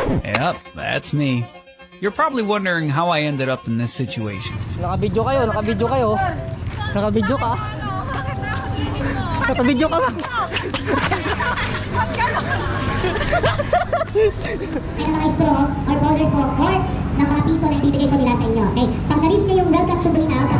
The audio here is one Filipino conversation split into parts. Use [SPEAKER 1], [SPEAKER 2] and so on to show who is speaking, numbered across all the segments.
[SPEAKER 1] Yep, that's me. You're probably wondering how I ended up in this situation.
[SPEAKER 2] Naka-video kayo. Naka-video ka. Naka-video ka ba?
[SPEAKER 3] May mga straw or boulders po or ng mga pito na ibibigay ko nila sa inyo. Okay? Pagdalis nyo yung welcome to Bulinaw sa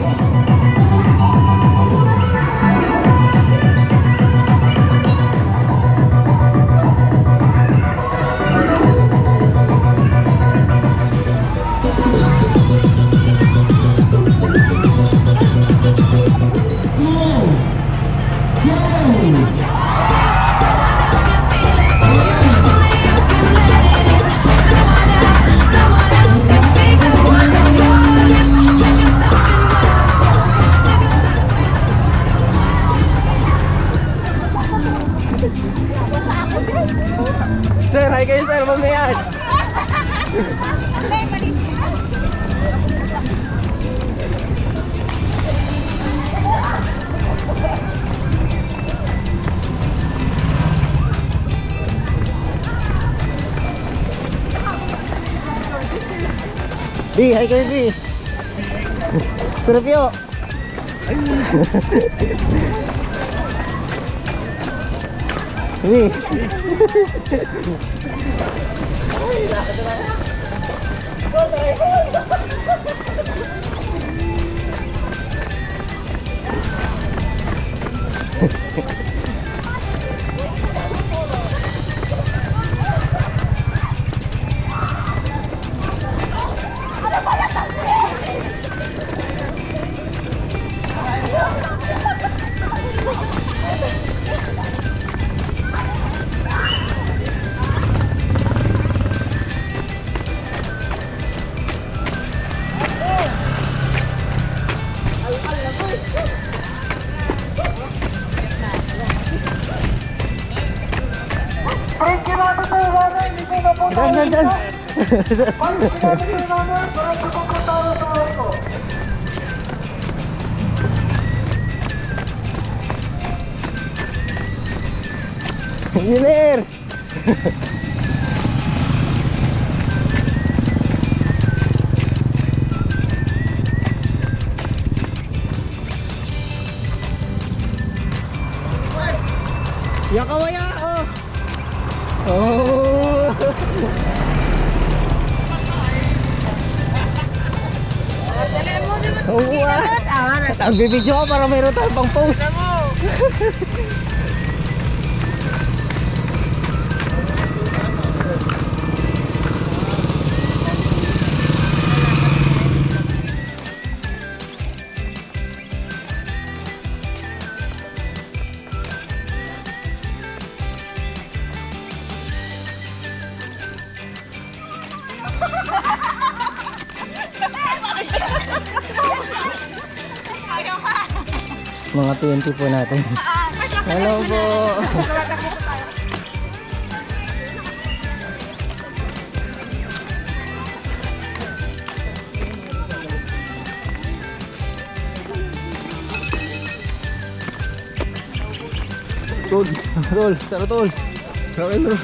[SPEAKER 2] Sir, hi kayo sir, mamaya. B, hi kayo B. Sarap yun. B. Dan. Engineer. Ya kawaya oh. Oh. Oo ah. Nagbibideo ka para mayroon tayong pang post. Mga 20 po natin. Hello po. Tol, tara tol. Kawin mo.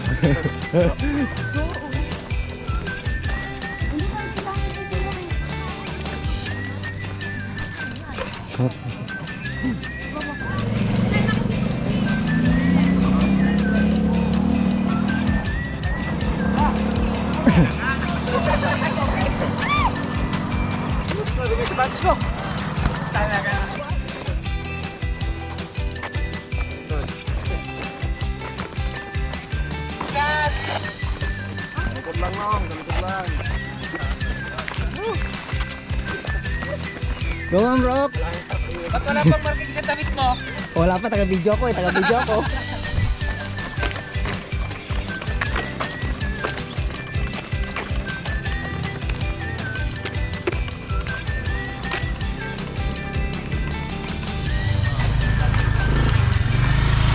[SPEAKER 2] Let's go. Galikod lang nong, galikod lang. Go on, Brooks.
[SPEAKER 4] Ba't wala pang marking sa damit mo?
[SPEAKER 2] Wala pa, taga-video ko eh, taga-video ko.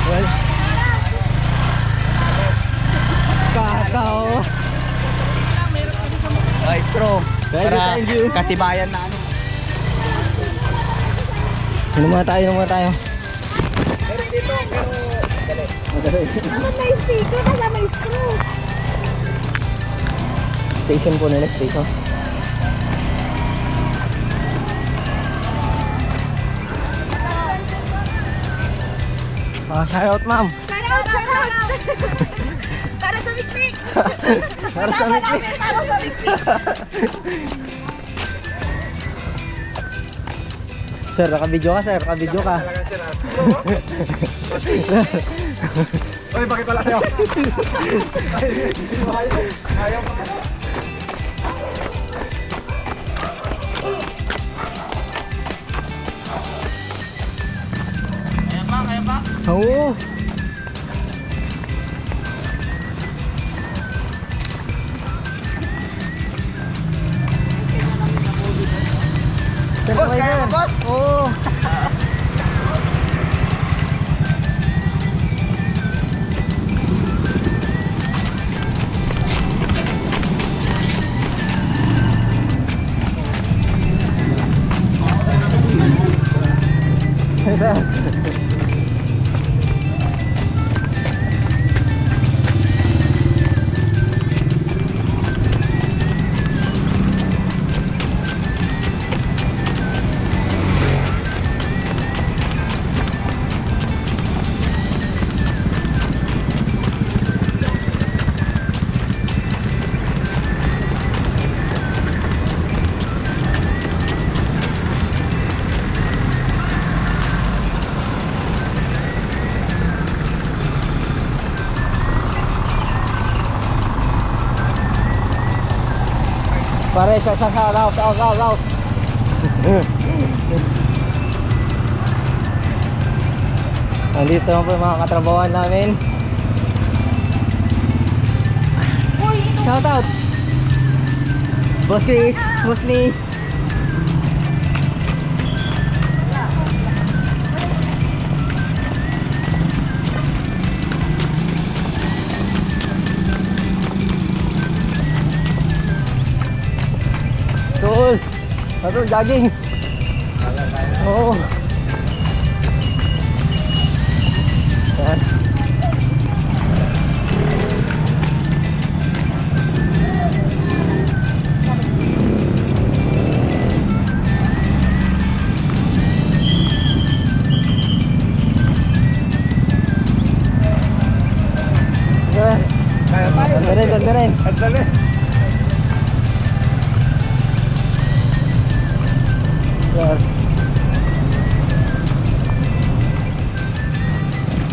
[SPEAKER 2] Well, kakao.
[SPEAKER 4] Straw. Para
[SPEAKER 2] Thank you.
[SPEAKER 4] katibayan na ano.
[SPEAKER 2] Inom muna tayo, inom muna tayo.
[SPEAKER 4] Pero dito, pero dali.
[SPEAKER 2] Madali.
[SPEAKER 3] Dapat may sticker kasama yung screw.
[SPEAKER 2] Station po nila, station. Shout out, ma'am.
[SPEAKER 5] Shout out! Para sa mikmik!
[SPEAKER 2] Para sa mikmik.
[SPEAKER 5] Para sa mikmik!
[SPEAKER 2] Sir, nakabidyo ka, sir. Nakabidyo ka.
[SPEAKER 4] Oy, bakit wala sa'yo? Ayaw pa.
[SPEAKER 2] Oo. Sir,
[SPEAKER 4] Boss,
[SPEAKER 2] okay,
[SPEAKER 4] kaya
[SPEAKER 2] sir.
[SPEAKER 4] mo, boss?
[SPEAKER 2] Oo. Sir. Pare, shout out. Nandito naman po yung mga katrabawan namin. Shout out. Boss Chris, Boss me. Tol, ato jogging. Oo. Yan.
[SPEAKER 4] Kaya tayo.
[SPEAKER 2] Ganda rin.
[SPEAKER 4] Andali.
[SPEAKER 2] Sir.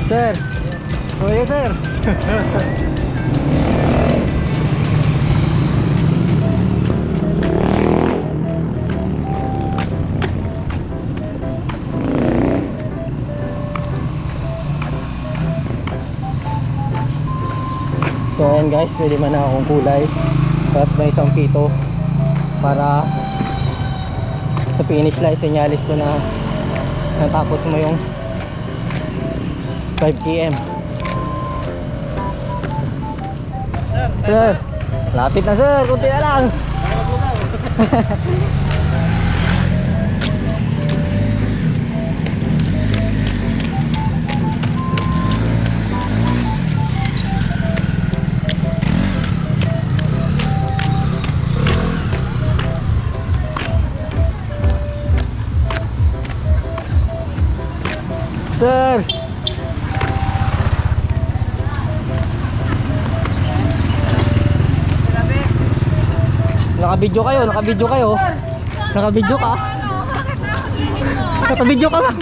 [SPEAKER 2] Sir. Oh yes, sir. So ayan guys, pwede man na akong kulay. Tapos may isang pito para sa finish line, senyalis ko na natapos mo yung 5 km. Sir, lapit na sir, kunti na lang. Sir. Nakabidyo kayo. Nakabidyo ka. Nakabidyo ka lang.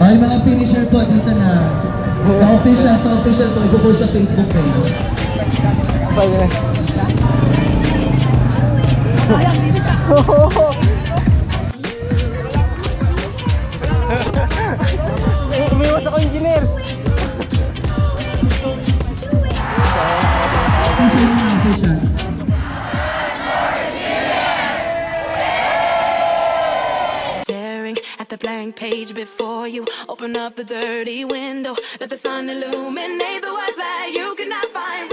[SPEAKER 6] Ay, mga finisher po, dito na. Sa official po, ipo-post sa Facebook page.
[SPEAKER 2] Pwede na. Umiwas ako, engineer.
[SPEAKER 6] Official.
[SPEAKER 7] Staring at the blank page before you. Open up the dirty window. Let the sun illuminate the words that you cannot find.